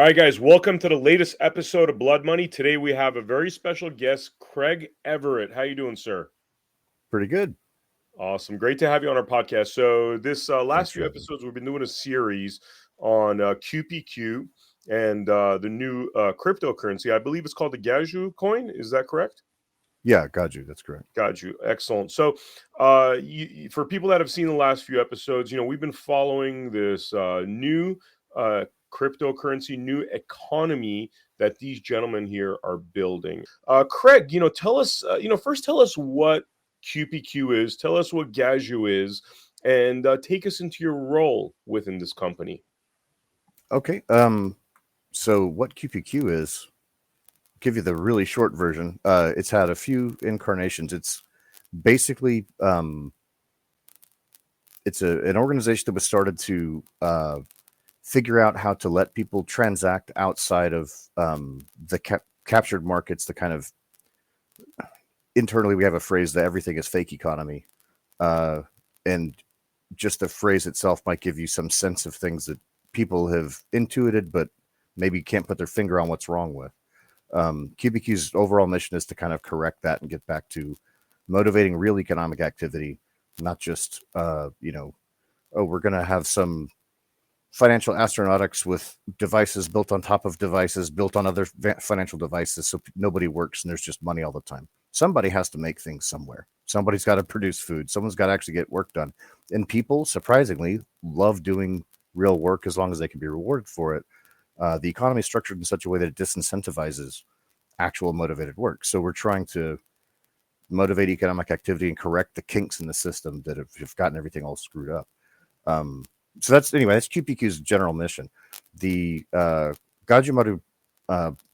All right, guys, welcome to the latest episode of Blood Money. Today we have a very special guest, Craig Everett. How you doing, sir? Pretty good. Awesome. Great to have you on our podcast. So this Thanks last for few having me. episodes, we've been doing a series on QPQ and the new cryptocurrency. I believe it's called the Gaju coin. Is that correct? Yeah, got you. That's correct. Got you. Excellent. So, for people that have seen the last few episodes, we've been following this new uh, cryptocurrency, new economy that these gentlemen here are building. Craig, tell us, first tell us what QPQ is, tell us what Gaju is, and take us into your role within this company. Okay. So what QPQ is, give you the really short version. It's had a few incarnations. It's basically it's an organization that was started to figure out how to let people transact outside of the captured markets. The kind of internally we have a phrase that everything is fake economy, and just the phrase itself might give you some sense of things that people have intuited, but maybe can't put their finger on what's wrong with. QBQ's overall mission is to kind of correct that and get back to motivating real economic activity, not just, oh, we're going to have some financial astronautics with devices built on top of devices built on other financial devices, so nobody works and there's just money all the time. Somebody has to make things somewhere. Somebody's got to produce food. Someone's got to actually get work done. And people, surprisingly, love doing real work as long as they can be rewarded for it. The economy is structured in such a way that it disincentivizes actual motivated work. So we're trying to motivate economic activity and correct the kinks in the system that have gotten everything all screwed up. So that's QPQ's general mission. The Gajumaru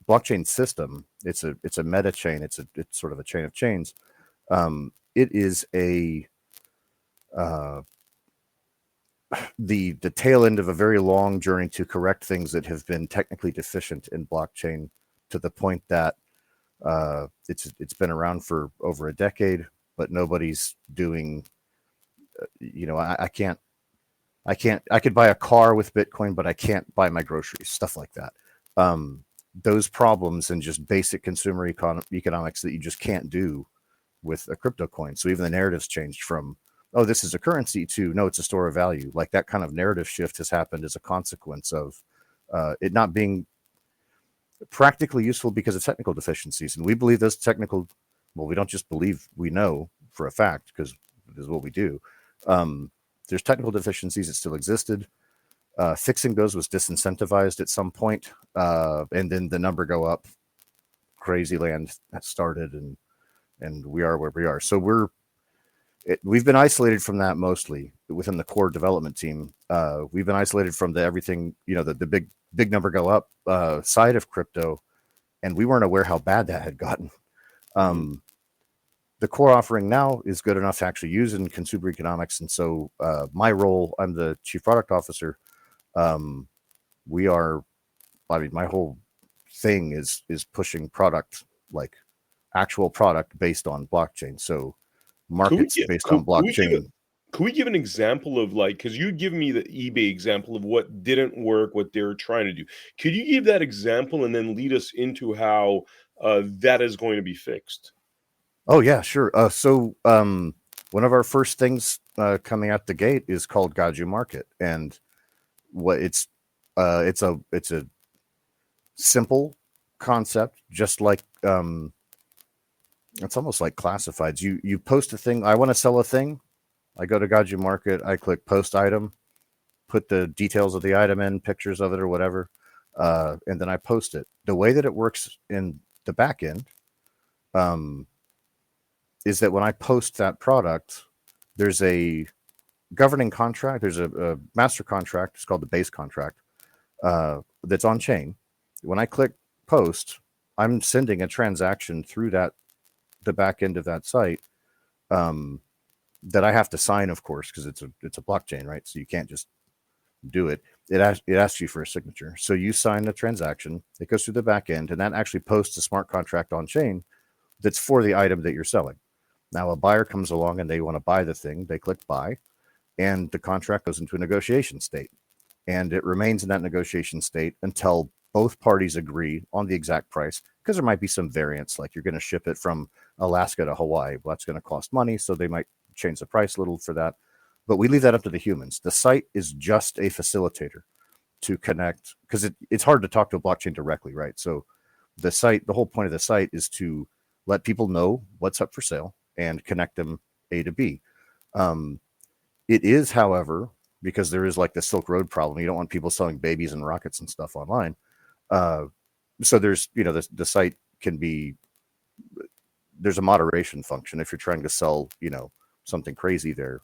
blockchain system. It's a meta chain. It's sort of a chain of chains. It is the tail end of a very long journey to correct things that have been technically deficient in blockchain, to the point that it's been around for over a decade, but nobody's doing. I could buy a car with Bitcoin, but I can't buy my groceries, stuff like that. Those problems and just basic consumer economics that you just can't do with a crypto coin. So even the narrative's changed from, oh, this is a currency, to, no, it's a store of value. Like, that kind of narrative shift has happened as a consequence of it not being practically useful because of technical deficiencies. And we believe those we don't just believe, we know for a fact, because it is what we do. There's technical deficiencies that still existed. Fixing those was disincentivized at some point, and then the number go up. Crazy land started, and we are where we are. So we've been isolated from that mostly within the core development team. We've been isolated from the everything, the big number go up side of crypto, and we weren't aware how bad that had gotten. The core offering now is good enough to actually use in consumer economics. And so my role, I'm the chief product officer. My whole thing is pushing product, like actual product based on blockchain. So Could we markets get based could, on could we give blockchain. could we give an example of, like, because you give me the eBay example of what didn't work, what they were trying to do. Could you give that example and then lead us into how that is going to be fixed? Oh yeah, sure. So one of our first things coming out the gate is called Gaju Market, and what it's a simple concept, just like it's almost like classifieds. You post a thing. I want to sell a thing. I go to Gaju Market. I click post item, put the details of the item in, pictures of it or whatever, and then I post it. The way that it works in the back end is that when I post that product, there's a governing contract. There's a master contract. It's called the base contract that's on chain. When I click post, I'm sending a transaction through the back end of that site that I have to sign, of course, because it's a blockchain, right? So you can't just do it. It asks you for a signature. So you sign the transaction. It goes through the back end, and that actually posts a smart contract on chain that's for the item that you're selling. Now, a buyer comes along and they want to buy the thing. They click buy, and the contract goes into a negotiation state, and it remains in that negotiation state until both parties agree on the exact price, because there might be some variance, like you're going to ship it from Alaska to Hawaii. Well, that's going to cost money, so they might change the price a little for that. But we leave that up to the humans. The site is just a facilitator to connect, because it's hard to talk to a blockchain directly, right? So the whole point of the site is to let people know what's up for sale and connect them A to B. It is, however, because there is like the Silk Road problem. You don't want people selling babies and rockets and stuff online. So there's, the site can be, there's a moderation function. If you're trying to sell, something crazy there,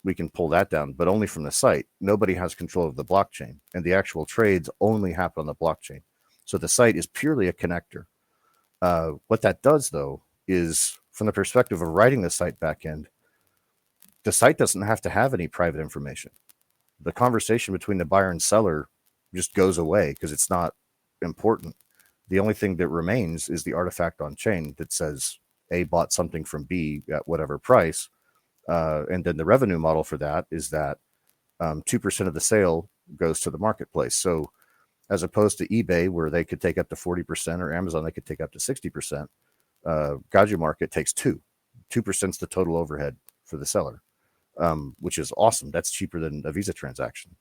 we can pull that down, but only from the site. Nobody has control of the blockchain, and the actual trades only happen on the blockchain. So the site is purely a connector. What that does, though, is from the perspective of writing the site backend, the site doesn't have to have any private information. The conversation between the buyer and seller just goes away because it's not important. The only thing that remains is the artifact on chain that says A bought something from B at whatever price. And then the revenue model for that is that 2% of the sale goes to the marketplace. So as opposed to eBay, where they could take up to 40%, or Amazon, they could take up to 60%, Gaju Market takes 2% is the total overhead for the seller, which is awesome. That's cheaper than a Visa transaction.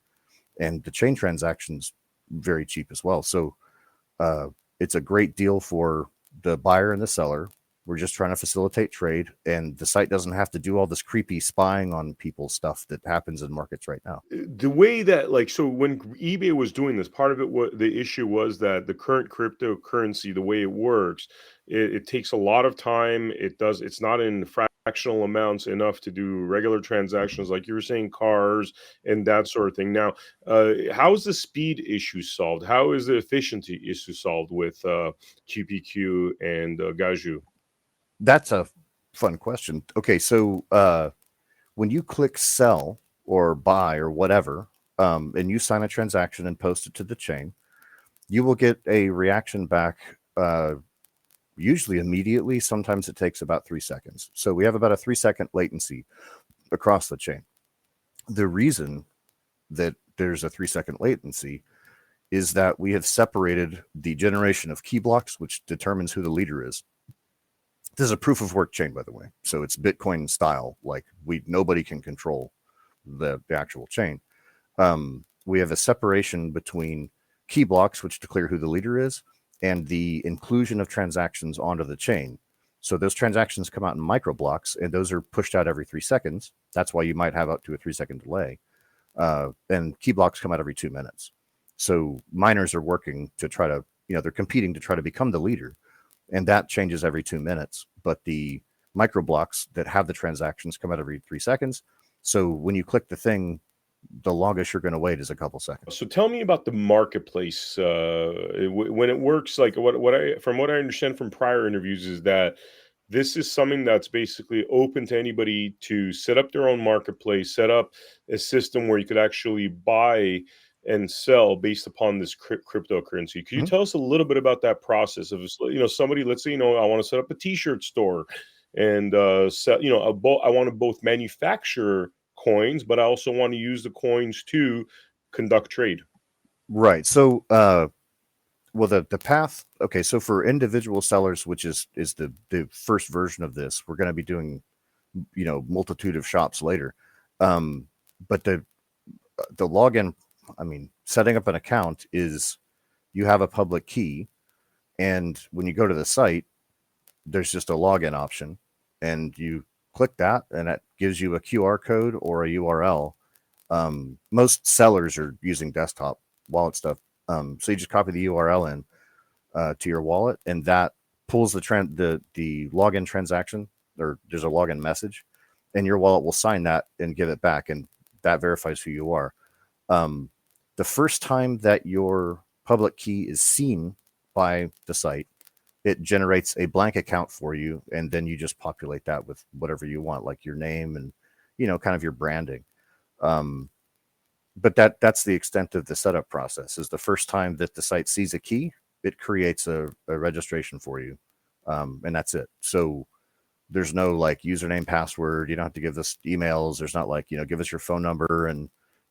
And the chain transaction's very cheap as well. So it's a great deal for the buyer and the seller. We're just trying to facilitate trade, and the site doesn't have to do all this creepy spying on people stuff that happens in markets right now. The way that, like, so when eBay was doing this, part of it, what the issue was that the current cryptocurrency, the way it works, it takes a lot of time. It's not in fractional amounts enough to do regular transactions, like you were saying, cars and that sort of thing. Now, how is the speed issue solved? How is the efficiency issue solved with QPQ and Gaju? That's a fun question. Okay, so when you click sell or buy or whatever, and you sign a transaction and post it to the chain, you will get a reaction back, usually immediately. Sometimes it takes about 3 seconds. So we have about a 3-second latency across the chain. The reason that there's a 3-second latency is that we have separated the generation of key blocks, which determines who the leader is. This is a proof of work chain, by the way. So it's Bitcoin style. Like nobody can control the actual chain. We have a separation between key blocks, which declare who the leader is, and the inclusion of transactions onto the chain. So those transactions come out in micro blocks, and those are pushed out every 3 seconds. That's why you might have up to a 3-second delay. And key blocks come out every 2 minutes. So miners are working to try to, they're competing to try to become the leader. And that changes every 2 minutes. But the micro blocks that have the transactions come out every 3 seconds. So when you click the thing, the longest you're going to wait is a couple seconds. So tell me about the marketplace when it works. Like from what I understand from prior interviews is that this is something that's basically open to anybody to set up their own marketplace, set up a system where you could actually buy and sell based upon this cryptocurrency. Could you tell us a little bit about that process of, somebody, let's say, I want to set up a t-shirt store and sell, I want to both manufacture coins, but I also want to use the coins to conduct trade. Right. So, well, the path. Okay. So for individual sellers, which is the first version of this, we're going to be doing, multitude of shops later. But the login, setting up an account is you have a public key, and when you go to the site, there's just a login option, and you click that, and it gives you a QR code or a URL. Most sellers are using desktop wallet stuff. So you just copy the URL in to your wallet, and that pulls the login transaction, or there's a login message, and your wallet will sign that and give it back, and that verifies who you are. The first time that your public key is seen by the site, it generates a blank account for you, and then you just populate that with whatever you want, like your name and kind of your branding. But that's the extent of the setup process. Is the first time that the site sees a key, it creates a registration for you, and that's it. So there's no like username, password. You don't have to give us emails. There's not like give us your phone number and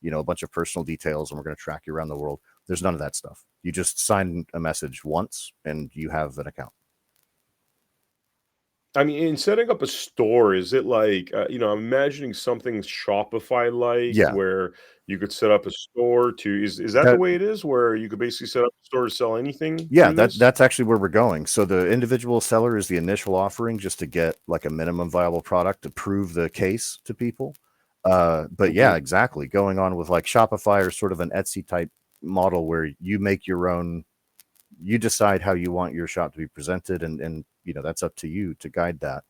a bunch of personal details, and we're going to track you around the world. There's none of that stuff. You just sign a message once and you have an account. I mean, in setting up a store, is it like, I'm imagining something Shopify like, Yeah, where you could set up a store to is that the that way it is, where you could basically set up a store to sell anything yeah, through this? that's actually where we're going. So the individual seller is the initial offering just to get like a minimum viable product to prove the case to people. But yeah, Mhm, exactly. Going on with like Shopify or sort of an Etsy type model where you make your own, you decide how you want your shop to be presented, and that's up to you to guide that.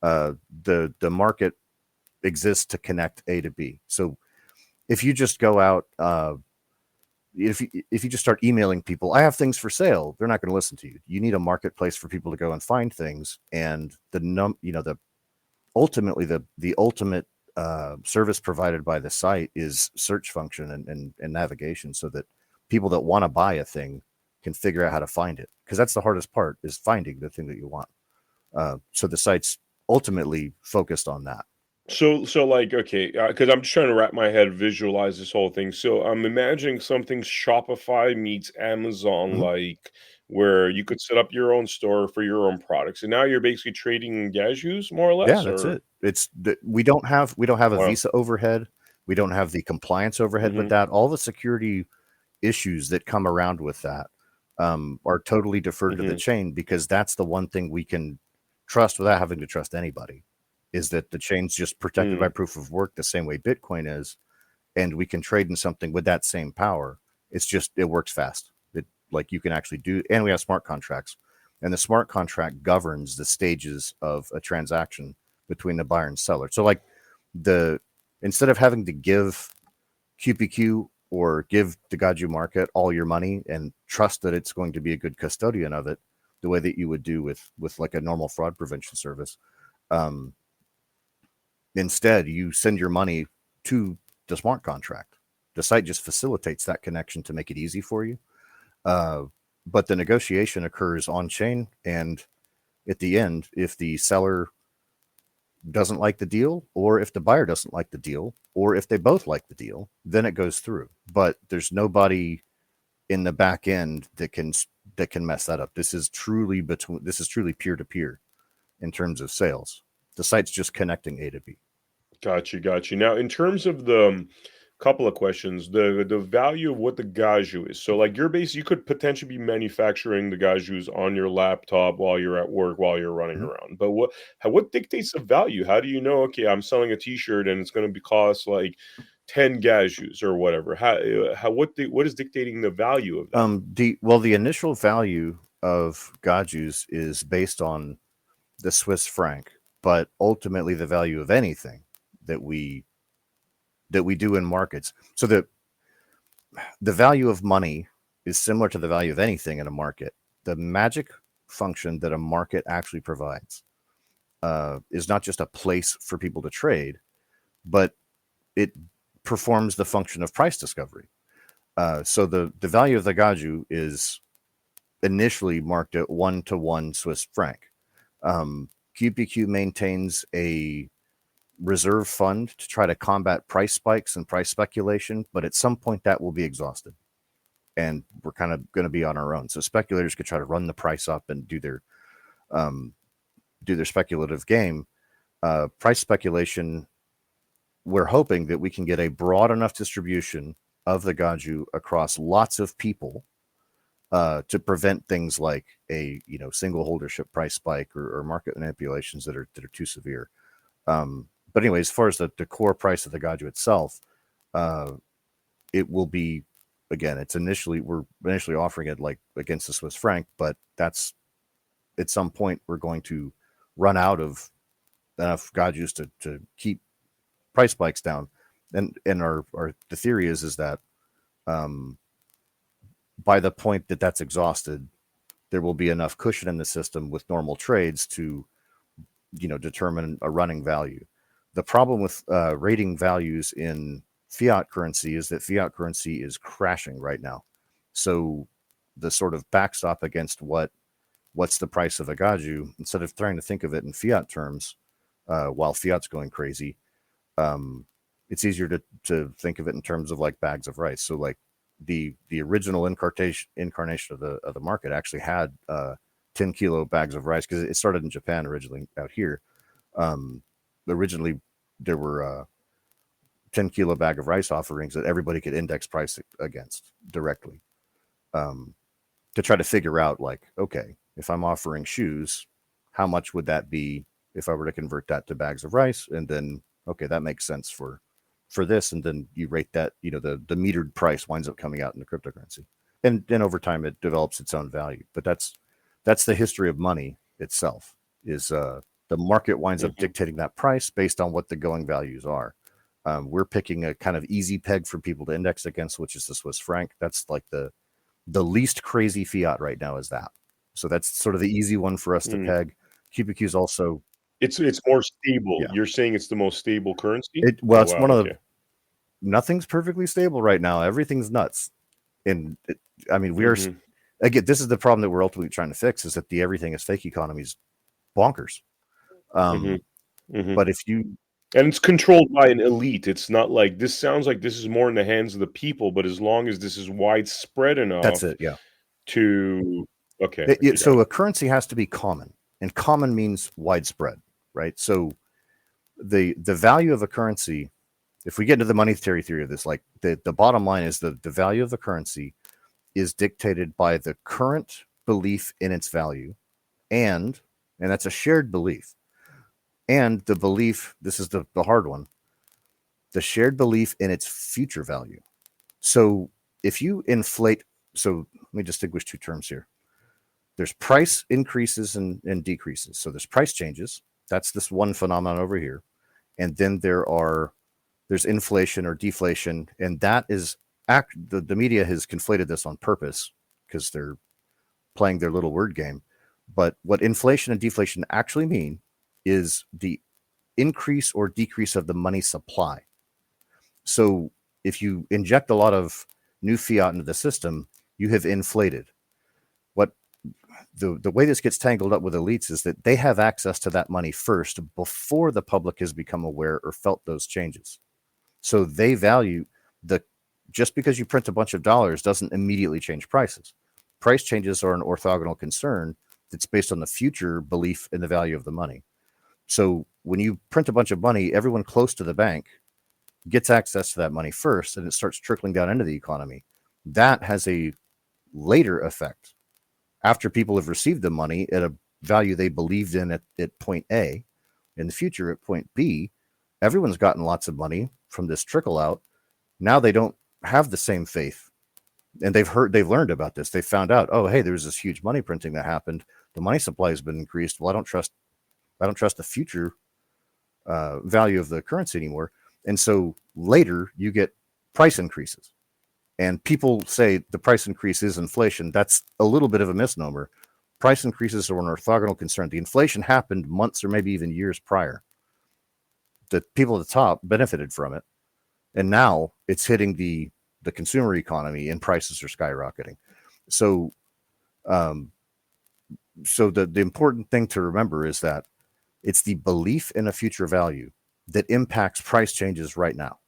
Uh, the market exists to connect A to B. So if you just go out, if you just start emailing people, I have things for sale, they're not going to listen to you. You need a marketplace for people to go and find things, and the ultimately the ultimate service provided by the site is search function and navigation, so that people that want to buy a thing can figure out how to find it, because that's the hardest part, is finding the thing that you want. So the site's ultimately focused on that. so, like, okay, because I'm just trying to wrap my head, visualize this whole thing. So I'm imagining something Shopify meets Amazon, Mhm. like, where you could set up your own store for your own products, and now you're basically trading cashews more or Yeah, less, that's or it. We don't have a wow. visa overhead. We don't have the compliance overhead with Mhm, that. All the security issues that come around with that are totally deferred to the mhm, chain, because that's the one thing we can trust without having to trust anybody, is that the chain's just protected by mm. proof of work the same way Bitcoin is, and we can trade in something with that same power. It's just, it works fast. It, like, you can actually do, and we have smart contracts, and the smart contract governs the stages of a transaction between the buyer and seller. So like, the instead of having to give QPQ or give the Gaju market all your money and trust that it's going to be a good custodian of it, the way that you would do with like a normal fraud prevention service. Um, Instead, you send your money to the smart contract. The site just facilitates that connection to make it easy for you. Uh, but the negotiation occurs on chain, and at the end, if the seller doesn't like the deal, or if the buyer doesn't like the deal, or if they both like the deal, then it goes through. But there's nobody in the back end that can mess that up. This is truly peer to peer in terms of sales. The site's just connecting A to B. Got you, got you. Now, in terms of the couple of questions, the value of what the gaju is. So, like, you could potentially be manufacturing the gajus on your laptop while you're at work, while you're running Mhm. around. But what dictates the value? How do you know? Okay, I'm selling a T-shirt and it's going to be cost like 10 gajus or whatever. What is dictating the value of them? The initial value of Gajus is based on the Swiss franc, but ultimately the value of anything that we do in markets. So the value of money is similar to the value of anything in a market. The magic function that a market actually provides is not just a place for people to trade, but it performs the function of price discovery. So the value of the Gaju is initially marked at 1 to 1 Swiss franc. QPQ maintains a reserve fund to try to combat price spikes and price speculation, but at some point that will be exhausted, and we're kind of going to be on our own. So speculators could try to run the price up and um, do their speculative game. Price speculation. We're hoping that we can get a broad enough distribution of the Gaju across lots of people to prevent things like a single holdership price spike, or market manipulations that are too severe. But anyway, as far as the core price of the Gaju itself, uh, it will be, again, we're initially offering it like against the Swiss franc, but that's at some point we're going to run out of enough Gajus to keep price spikes down. And our the theory is that um, by the point that that's exhausted, there will be enough cushion in the system with normal trades to determine a running value. The problem with rating values in fiat currency is that fiat currency is crashing right now. So the sort of backstop against what's the price of a gaju, instead of trying to think of it in fiat terms while fiat's going crazy, um, it's easier to think of it in terms of like bags of rice. So like, the original incarnation of the market actually had 10-kilo bags of rice, because it started in Japan originally out here. Originally there were 10-kilo bag of rice offerings that everybody could index price against directly, to try to figure out, like, okay, if I'm offering shoes, how much would that be if I were to convert that to bags of rice? And then, okay, that makes sense for this. And then you rate that, the metered price winds up coming out in the cryptocurrency. And then over time it develops its own value. But that's the history of money itself, is the market winds up dictating that price based on what the going values are. We're picking a kind of easy peg for people to index against, which is the Swiss franc. That's like the least crazy fiat right now, is that. So that's sort of the easy one for us to peg. QPQ is also, It's more stable. Yeah. You're saying it's the most stable currency? it's one of the, nothing's perfectly stable right now. Everything's nuts. And I mean, we are, again, this is the problem that we're ultimately trying to fix, is that the everything is fake economy is bonkers. But if you, and it's controlled by an elite. It's not like, this sounds like this is more in the hands of the people, but as long as this is widespread enough, that's it. Yeah. So a currency has to be common, and common means widespread, right? So the value of a currency, if we get into the monetary theory of this, like the bottom line is the value of the currency is dictated by the current belief in its value, and that's a shared belief. And the belief, this is the hard one, the shared belief in its future value. So if you inflate, so let me distinguish two terms here. There's price increases and decreases. So there's price changes. That's this one phenomenon over here. And then there's inflation or deflation. And that is, the media has conflated this on purpose because they're playing their little word game. But what inflation and deflation actually mean is the increase or decrease of the money supply. So if you inject a lot of new fiat into the system, you have inflated. What the way this gets tangled up with elites is that they have access to that money first before the public has become aware or felt those changes. So they value just because you print a bunch of dollars doesn't immediately change prices. Price changes are an orthogonal concern that's based on the future belief in the value of the money. So when you print a bunch of money, everyone close to the bank gets access to that money first, and it starts trickling down into the economy. That has a later effect. After people have received the money at a value they believed in at point A, in the future at point B, everyone's gotten lots of money from this trickle out. Now they don't have the same faith. And they've learned about this. They found out, oh, hey, there's this huge money printing that happened. The money supply has been increased. Well, I don't trust the future value of the currency anymore. And so later you get price increases. And people say the price increase is inflation. That's a little bit of a misnomer. Price increases are an orthogonal concern. The inflation happened months or maybe even years prior. The people at the top benefited from it. And now it's hitting the consumer economy, and prices are skyrocketing. So the important thing to remember is that it's the belief in a future value that impacts price changes right now.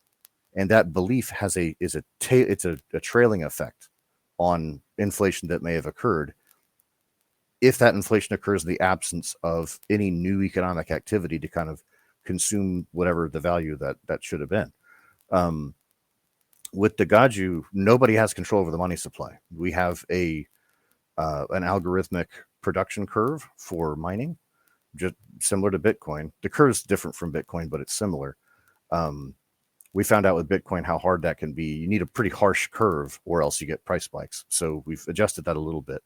And that belief has a trailing effect on inflation that may have occurred, if that inflation occurs in the absence of any new economic activity to kind of consume whatever the value that should have been. With the Gaju, nobody has control over the money supply. We have an algorithmic production curve for mining, just similar to Bitcoin. The curve is different from Bitcoin, but it's similar. We found out with Bitcoin how hard that can be. You need a pretty harsh curve, or else you get price spikes. So we've adjusted that a little bit.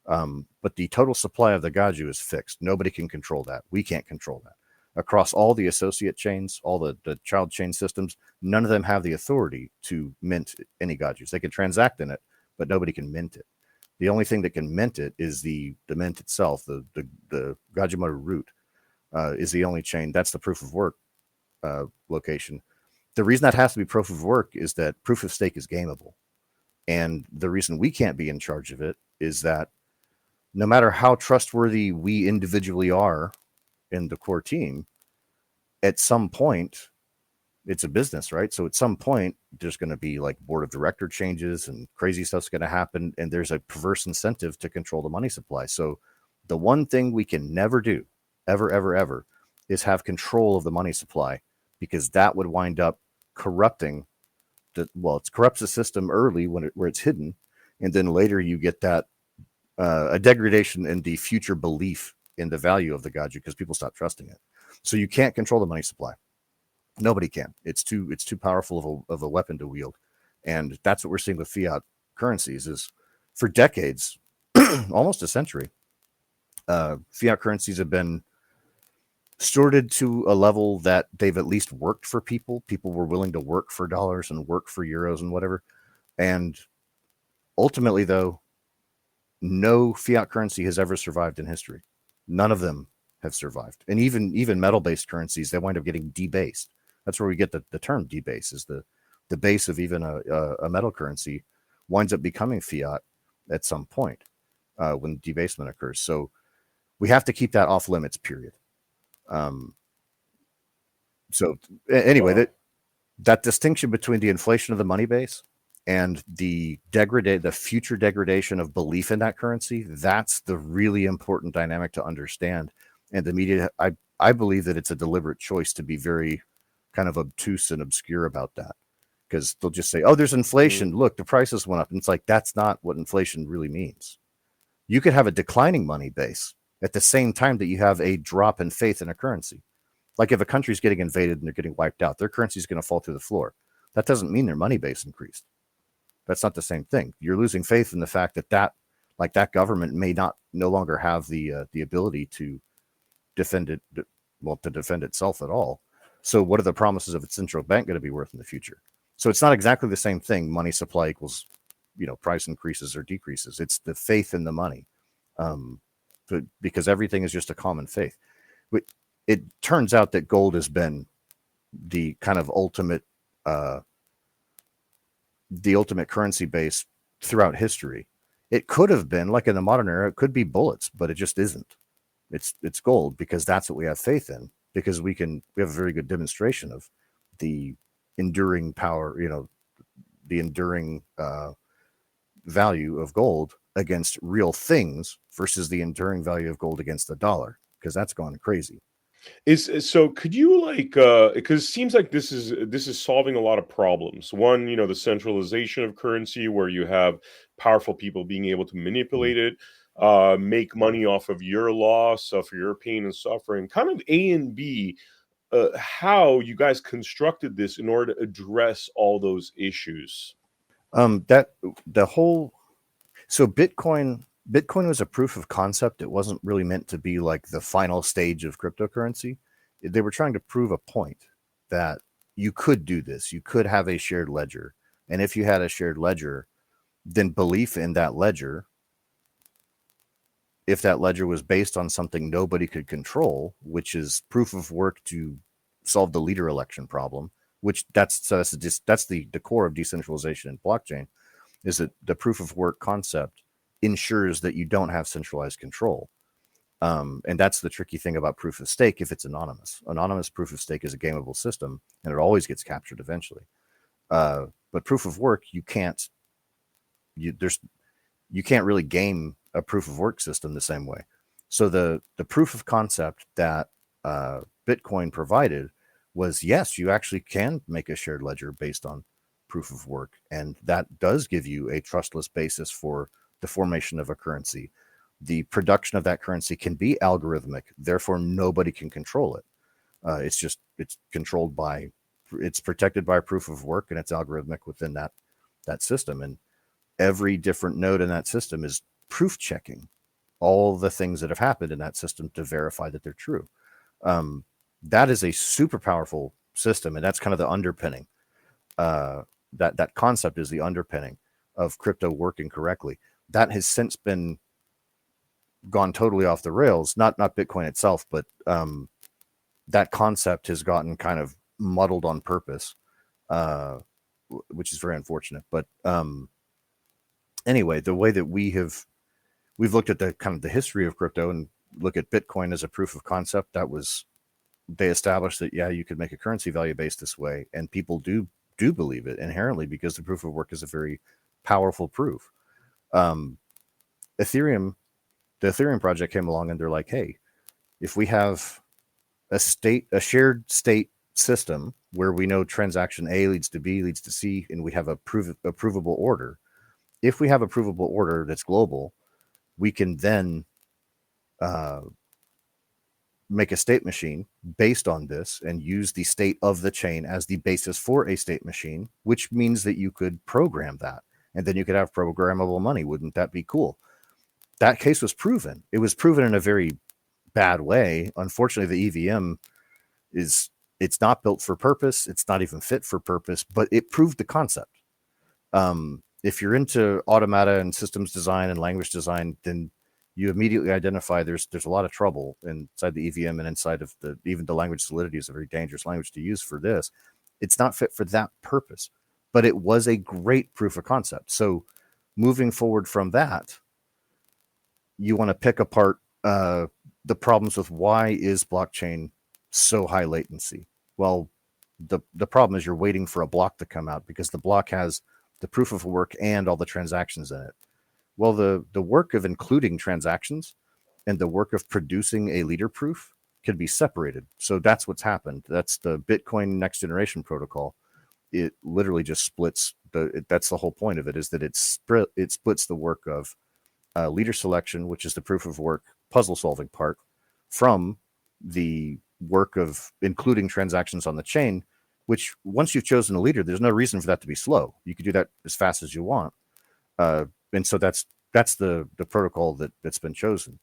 But the total supply of the Gaju is fixed. Nobody can control that. We can't control that. Across all the associate chains, all the child chain systems, none of them have the authority to mint any Gajus. They can transact in it, but nobody can mint it. The only thing that can mint it is the mint itself. The Gajimoto root is the only chain. That's the proof of work location. The reason that has to be proof of work is that proof of stake is gameable. And the reason we can't be in charge of it is that no matter how trustworthy we individually are in the core team, at some point, it's a business, right? So at some point, there's going to be like board of director changes and crazy stuff's going to happen. And there's a perverse incentive to control the money supply. So the one thing we can never do, ever, ever, ever, is have control of the money supply, because that would wind up corrupting it corrupts the system early where it's hidden. And then later you get that a degradation in the future belief in the value of the gaji because people stop trusting it. So you can't control the money supply. Nobody can. It's too powerful of a weapon to wield, and that's what we're seeing with fiat currencies. Is for decades, almost a century, fiat currencies have been sorted to a level that they've at least worked for people. People were willing to work for dollars and work for euros and whatever. And ultimately, though, no fiat currency has ever survived in history. None of them have survived. And even metal-based currencies, they wind up getting debased. That's where we get the term debase, is the base of even a metal currency winds up becoming fiat at some point when debasement occurs. So we have to keep that off limits, period. So anyway, that distinction between the inflation of the money base and the future degradation of belief in that currency, that's the really important dynamic to understand. And the media, I believe that it's a deliberate choice to be very kind of obtuse and obscure about that, because they'll just say, oh, there's inflation. Look, the prices went up. And it's like, that's not what inflation really means. You could have a declining money base at the same time that you have a drop in faith in a currency. Like if a country's getting invaded and they're getting wiped out, their currency is going to fall through the floor. That doesn't mean their money base increased. That's not the same thing. You're losing faith in the fact that government may no longer have the ability to defend it, to defend itself at all. So what are the promises of its central bank going to be worth in the future? So it's not exactly the same thing. Money supply equals, price increases or decreases. It's the faith in the money, because everything is just a common faith. It turns out that gold has been the kind of ultimate currency base throughout history. It could have been, like in the modern era, it could be bullets, but it just isn't. It's gold, because that's what we have faith in, because we have a very good demonstration of the enduring power, the enduring value of gold against real things versus the enduring value of gold against the dollar, because that's gone crazy. So could you because it seems like this is solving a lot of problems. One, the centralization of currency, where you have powerful people being able to manipulate it, make money off of your loss, for your pain and suffering. Kind of A and B, how you guys constructed this in order to address all those issues. That the whole so Bitcoin was a proof of concept. It wasn't really meant to be like the final stage of cryptocurrency. They were trying to prove a point that you could do this. You could have a shared ledger. And if you had a shared ledger, then belief in that ledger, if that ledger was based on something nobody could control, which is proof of work to solve the leader election problem, which that's the core of decentralization in blockchain, is that the proof of work concept ensures that you don't have centralized control. And that's the tricky thing about proof of stake. If it's anonymous proof of stake is a gameable system, and it always gets captured eventually. But proof of work, you can't really game a proof of work system the same way. So the proof of concept that Bitcoin provided was, yes, you actually can make a shared ledger based on proof of work, and that does give you a trustless basis for the formation of a currency. The production of that currency can be algorithmic, therefore nobody can control it. It's protected by proof of work, and it's algorithmic within that system. And every different node in that system is proof checking all the things that have happened in that system to verify that they're true. That is a super powerful system, and that's kind of the underpinning. That concept is the underpinning of crypto working correctly. That has since been gone totally off the rails. Not Bitcoin itself, but that concept has gotten kind of muddled on purpose, which is very unfortunate. But anyway, the way that we've looked at the kind of the history of crypto and look at Bitcoin as a proof of concept, that was they established that, yeah, you could make a currency value based this way, and people do believe it inherently because the proof of work is a very powerful proof. Um, Ethereum, the Ethereum project came along and they're like, hey, if we have a shared state system where we know transaction A leads to B leads to C, and we have a provable order. If we have a provable order that's global, we can then uh, make a state machine based on this and use the state of the chain as the basis for a state machine, which means that you could program that, and then you could have programmable money. Wouldn't that be cool? That case was proven. It was proven in a very bad way. Unfortunately, the EVM is it's not built for purpose. It's not even fit for purpose, but it proved the concept. If you're into automata and systems design and language design, then you immediately identify there's a lot of trouble inside the EVM and inside of even the language solidity is a very dangerous language to use for this. It's not fit for that purpose, but it was a great proof of concept. So moving forward from that, you want to pick apart the problems with why is blockchain so high latency. Well, the problem is you're waiting for a block to come out because the block has the proof of work and all the transactions in it. Well, the work of including transactions and the work of producing a leader proof can be separated. So that's what's happened. That's the Bitcoin next generation protocol. It literally just splits that's the whole point of it, is that it splits the work of leader selection, which is the proof of work puzzle solving part, from the work of including transactions on the chain, which once you've chosen a leader, there's no reason for that to be slow. You can do that as fast as you want. And so that's the protocol that's been chosen.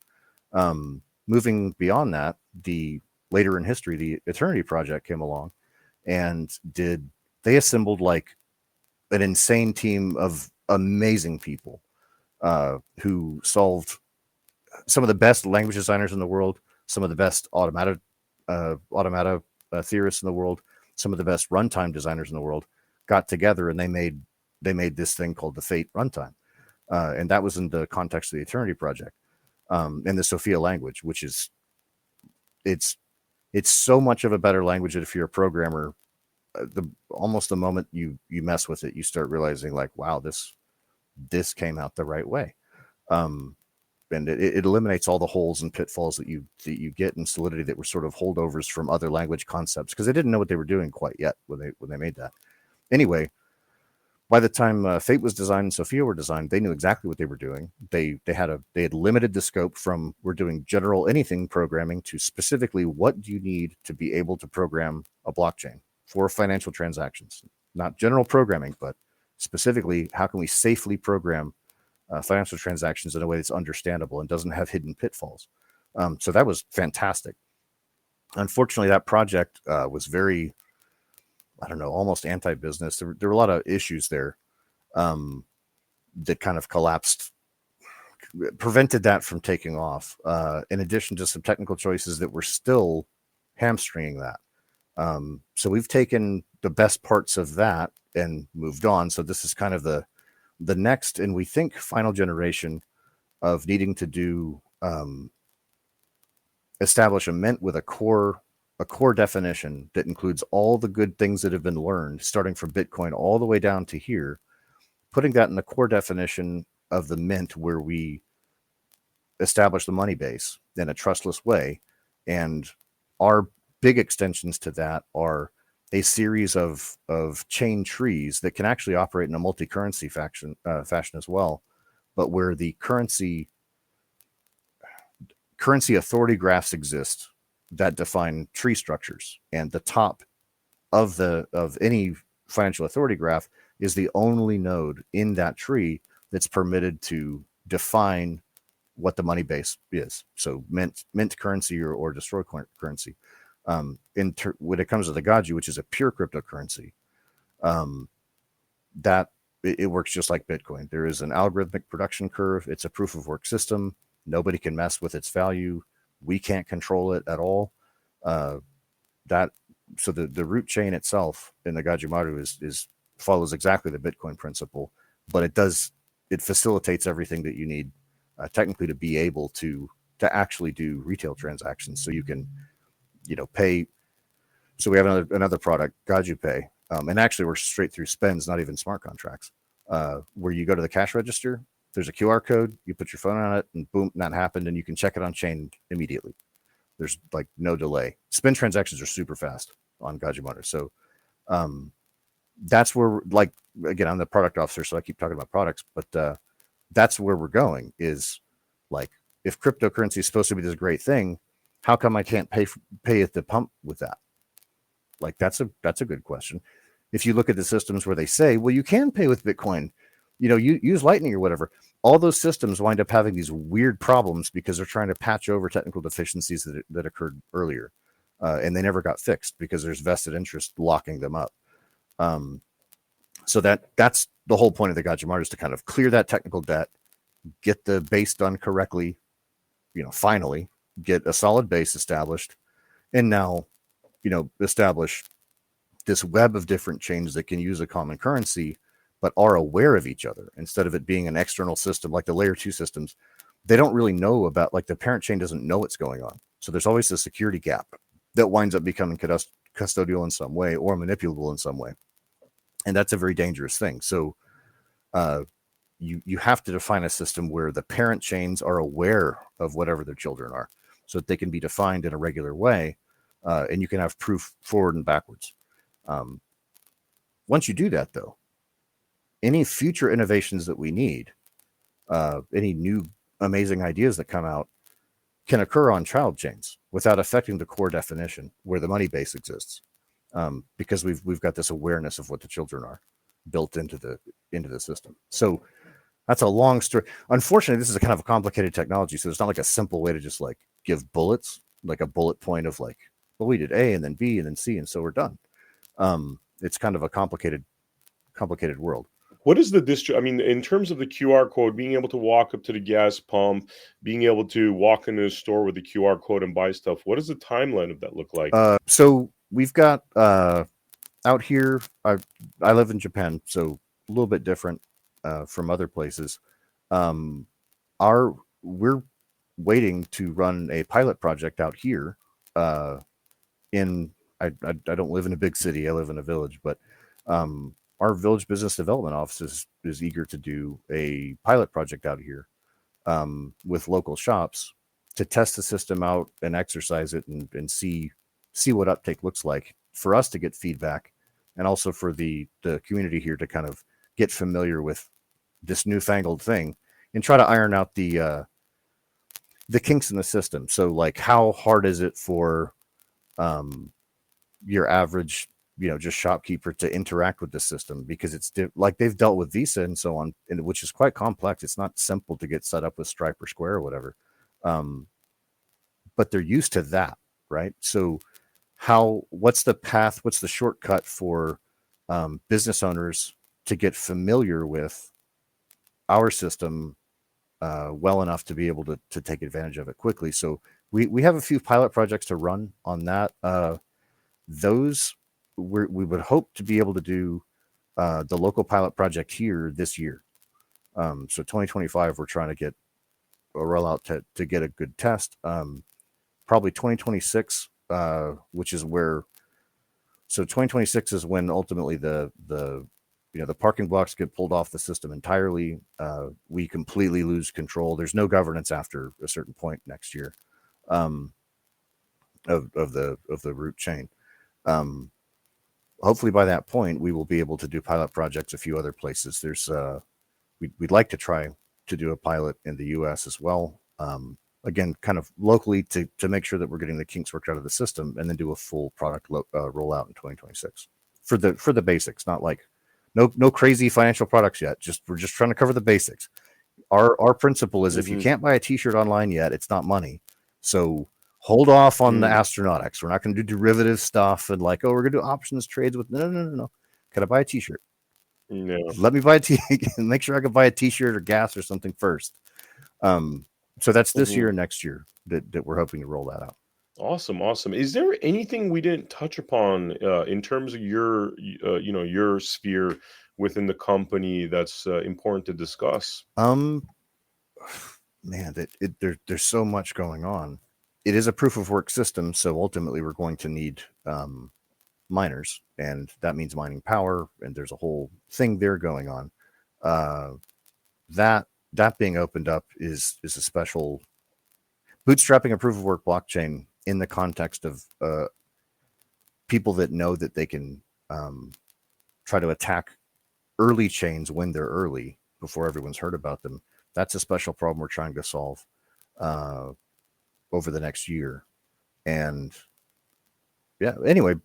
Moving beyond that, the later in history, the Eternity Project came along and they assembled like an insane team of amazing people who solved some of the best language designers in the world, some of the best automata theorists in the world, some of the best runtime designers in the world got together and they made this thing called the Fate runtime, and that was in the context of the Eternity Project, and the Sophia language, which is it's so much of a better language that if you're a programmer, almost the moment you mess with it, you start realizing like, wow, this came out the right way. And it eliminates all the holes and pitfalls that you get in Solidity that were sort of holdovers from other language concepts, because they didn't know what they were doing quite yet when they made that. Anyway, by the time Fate was designed and Sophia were designed, they knew exactly what they were doing. They had limited the scope from we're doing general anything programming to specifically what do you need to be able to program a blockchain for financial transactions. Not general programming, but specifically how can we safely program financial transactions in a way that's understandable and doesn't have hidden pitfalls. So that was fantastic. Unfortunately, that project was very, I don't know, almost anti-business. There were a lot of issues there that kind of collapsed, prevented that from taking off, in addition to some technical choices that were still hamstringing that. So we've taken the best parts of that and moved on. So this is kind of the next, and we think final generation of needing to do establish a mint with a core definition that includes all the good things that have been learned, starting from Bitcoin all the way down to here, putting that in the core definition of the mint where we establish the money base in a trustless way. And our big extensions to that are a series of chain trees that can actually operate in a multi-currency fashion as well, but where the currency authority graphs exist that define tree structures, and the top of any financial authority graph is the only node in that tree that's permitted to define what the money base is. So mint currency or destroy currency. When it comes to the Gaji, which is a pure cryptocurrency, that it works just like Bitcoin. There is an algorithmic production curve. It's a proof of work system. Nobody can mess with its value. We can't control it at all. So the root chain itself in the Gajimaru is follows exactly the Bitcoin principle, but it facilitates everything that you need technically to be able to actually do retail transactions. So you can pay. So we have another product, Gaju Pay, and actually we're straight through spends, not even smart contracts, where you go to the cash register. There's a QR code. You put your phone on it, and boom, that happened, and you can check it on chain immediately. There's like no delay. Spend transactions are super fast on Gaju Motor. So that's where, like, again, I'm the product officer, so I keep talking about products, but that's where we're going. Is like, if cryptocurrency is supposed to be this great thing, how come I can't pay at the pump with that? Like, that's a good question. If you look at the systems where they say, well, you can pay with Bitcoin, you use Lightning or whatever, all those systems wind up having these weird problems because they're trying to patch over technical deficiencies that occurred earlier, and they never got fixed because there's vested interest locking them up. So that's the whole point of the Gotcha Mart, is to kind of clear that technical debt, get the base done correctly, finally get a solid base established, and now, establish this web of different chains that can use a common currency, but are aware of each other instead of it being an external system like the layer 2 systems. They don't really know about, like, the parent chain doesn't know what's going on. So there's always a security gap that winds up becoming custodial in some way or manipulable in some way. And that's a very dangerous thing. So you have to define a system where the parent chains are aware of whatever their children are, so that they can be defined in a regular way, and you can have proof forward and backwards. Once you do that, though, any future innovations that we need, any new amazing ideas that come out, can occur on child chains without affecting the core definition where the money base exists, because we've got this awareness of what the children are built into the system. So that's a long story. Unfortunately, this is a kind of a complicated technology, so it's not like a simple way to just like give bullets, like a bullet point of like, well, we did A and then B and then C and so we're done. It's kind of a complicated world. What is the I mean, in terms of the QR code, being able to walk up to the gas pump, being able to walk into a store with the QR code and buy stuff, what does the timeline of that look like? So we've got out here, I live in Japan, so a little bit different from other places. We're waiting to run a pilot project out here. I don't live in a big city. I live in a village, but our village business development office is eager to do a pilot project out here with local shops to test the system out and exercise it and see what uptake looks like, for us to get feedback, and also for the community here to kind of get familiar with this newfangled thing and try to iron out the kinks in the system. So, like, how hard is it for your average, just shopkeeper to interact with the system? Because it's like they've dealt with Visa and so on, and which is quite complex. It's not simple to get set up with Stripe or Square or whatever. But they're used to that, right? So what's the path? What's the shortcut for business owners to get familiar with our system well enough to be able to take advantage of it quickly? So we have a few pilot projects to run on that. Those we would hope to be able to do the local pilot project here this year. So 2025, we're trying to get a rollout to get a good test. Probably 2026, which is where. So 2026 is when ultimately the parking blocks get pulled off the system entirely. We completely lose control. There's no governance after a certain point next year of the root chain. Hopefully by that point we will be able to do pilot projects a few other places. There's we'd like to try to do a pilot in the US as well, again, kind of locally to make sure that we're getting the kinks worked out of the system, and then do a full product rollout in 2026 for the basics. Not like no crazy financial products yet. We're just trying to cover the basics. Our principle is, if you can't buy a t-shirt online yet, it's not money. So hold off on the astronautics. We're not going to do derivative stuff and like, oh, we're going to do options trades with no. Can I buy a t-shirt? No. Let me buy make sure I can buy a t-shirt or gas or something first. So that's this year and next year that we're hoping to roll that out. Awesome. Is there anything we didn't touch upon in terms of your your sphere within the company that's important to discuss? Man, there's so much going on. it is a proof of work system. So ultimately, we're going to need miners, and that means mining power. And there's a whole thing there going on. Uh, that being opened up is a special bootstrapping a proof of work blockchain in the context of people that know that they can try to attack early chains when they're early before everyone's heard about them. That's a special problem we're trying to solve uh, over the next year. And yeah, anyway,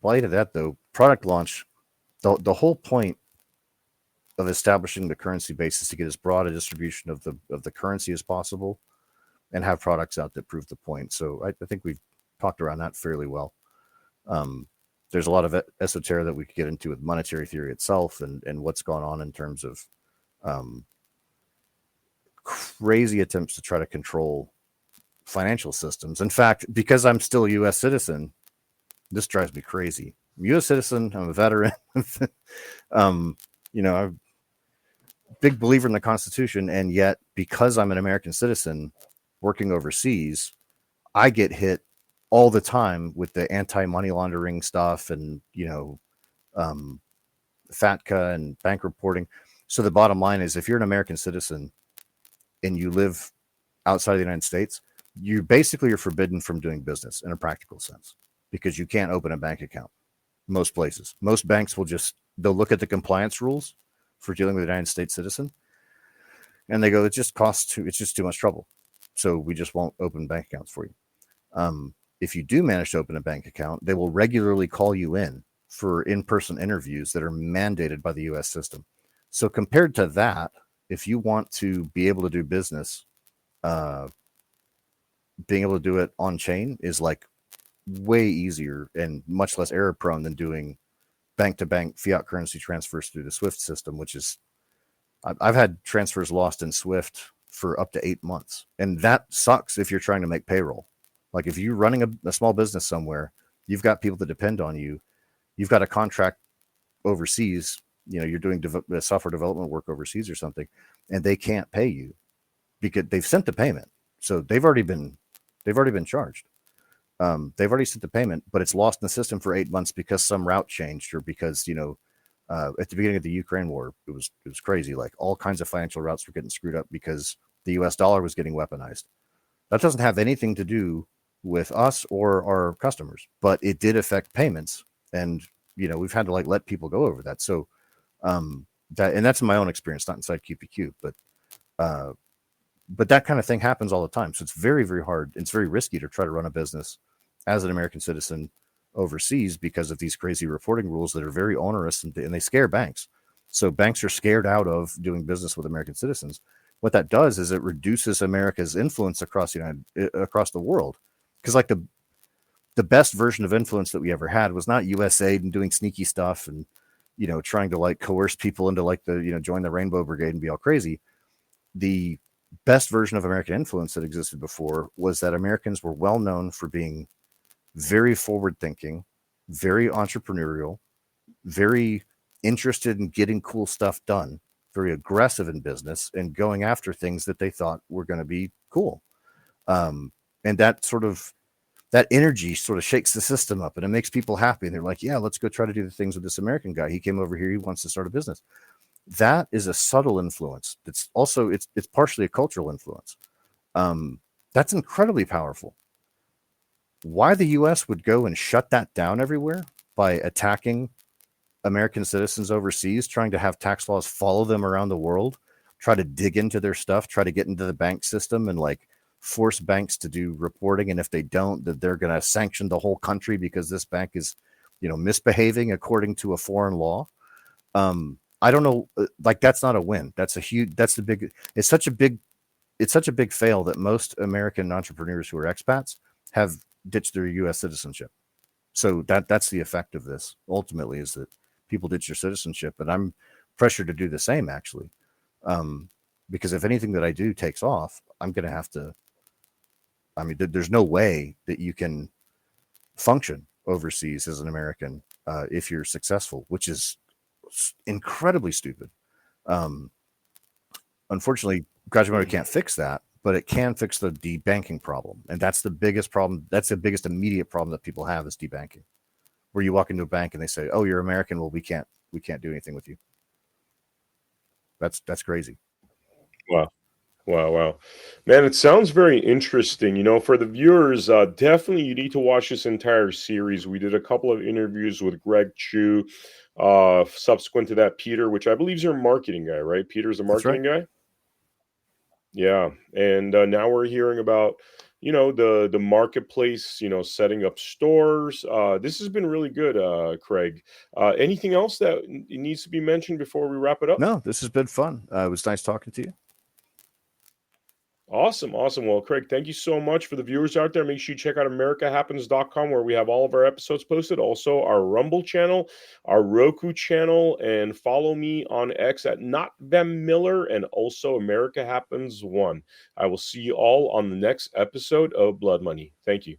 blade of that though, product launch, the whole point of establishing the currency base is to get as broad a distribution of the currency as possible and have products out that prove the point. So I think we've talked around that fairly well. Um, there's a lot of esoteric that we could get into with monetary theory itself and what's gone on in terms of um, crazy attempts to try to control financial systems. In fact, because I'm still a U.S. citizen, this drives me crazy. I'm a U.S. citizen. I'm a veteran. I'm a big believer in the Constitution, and yet because I'm an American citizen working overseas, I get hit all the time with the anti-money laundering stuff and FATCA and bank reporting. So the bottom line is, if you're an American citizen and you live outside of the United States, you basically are forbidden from doing business in a practical sense because you can't open a bank account. Most places, most banks they'll look at the compliance rules for dealing with a United States citizen, and they go, it's just too much trouble. So we just won't open bank accounts for you. If you do manage to open a bank account, they will regularly call you in for in-person interviews that are mandated by the U.S. system. So compared to that, if you want to be able to do business, being able to do it on chain is like way easier and much less error prone than doing bank-to-bank fiat currency transfers through the SWIFT system, which is, I've had transfers lost in SWIFT for up to 8 months. And that sucks if you're trying to make payroll. Like if you're running a small business somewhere, you've got people that depend on you. You've got a contract overseas, you're doing software development work overseas or something, and they can't pay you because they've sent the payment. So they've already been charged. They've already sent the payment, but it's lost in the system for 8 months because some route changed or because, at the beginning of the Ukraine war, it was crazy. Like all kinds of financial routes were getting screwed up because the US dollar was getting weaponized. That doesn't have anything to do with us or our customers, but it did affect payments. And, we've had to let people go over that. So, that's my own experience, not inside QPQ, but that kind of thing happens all the time. So it's very, very hard. It's very risky to try to run a business as an American citizen overseas because of these crazy reporting rules that are very onerous and they scare banks. So banks are scared out of doing business with American citizens. What that does is it reduces America's influence across the world. Because the best version of influence that we ever had was not USAID and doing sneaky stuff and trying to coerce people into join the Rainbow Brigade and be all crazy. The best version of American influence that existed before was that Americans were well known for being very forward thinking, very entrepreneurial, very interested in getting cool stuff done, very aggressive in business and going after things that they thought were going to be cool. And that energy sort of shakes the system up and it makes people happy. And they're like, yeah, let's go try to do the things with this American guy. He came over here. He wants to start a business. That is a subtle influence. It's also, it's partially a cultural influence. That's incredibly powerful. Why the US would go and shut that down everywhere by attacking American citizens overseas, trying to have tax laws follow them around the world, try to dig into their stuff, try to get into the bank system and force banks to do reporting. And if they don't, that they're going to sanction the whole country because this bank is, misbehaving according to a foreign law. I don't know. That's not a win. It's such a big fail that most American entrepreneurs who are expats have ditched their U.S. citizenship. So that's the effect of this ultimately is that people ditch their citizenship, and I'm pressured to do the same actually. Because if anything that I do takes off, I'm going to have to, there's no way that you can function overseas as an American if you're successful, which is incredibly stupid. Unfortunately, Kajimoto can't fix that, but it can fix the debanking problem, and that's the biggest problem. That's the biggest immediate problem that people have is debanking, where you walk into a bank and they say, "Oh, you're American. Well, we can't do anything with you." That's crazy. Wow. Wow, wow. Man, it sounds very interesting. For the viewers, definitely you need to watch this entire series. We did a couple of interviews with Greg Chu. Subsequent to that, Peter, which I believe is your marketing guy, right? Peter's a That's right. marketing guy. Yeah, and now we're hearing about the marketplace, setting up stores. This has been really good, Craig. Anything else that needs to be mentioned before we wrap it up? No, this has been fun. It was nice talking to you. Awesome, awesome. Well, Craig, thank you so much. For the viewers out there, make sure you check out americahappens.com where we have all of our episodes posted. Also, our Rumble channel, our Roku channel, and follow me on X at Not Them Miller and also America Happens 1. I will see you all on the next episode of Blood Money. Thank you.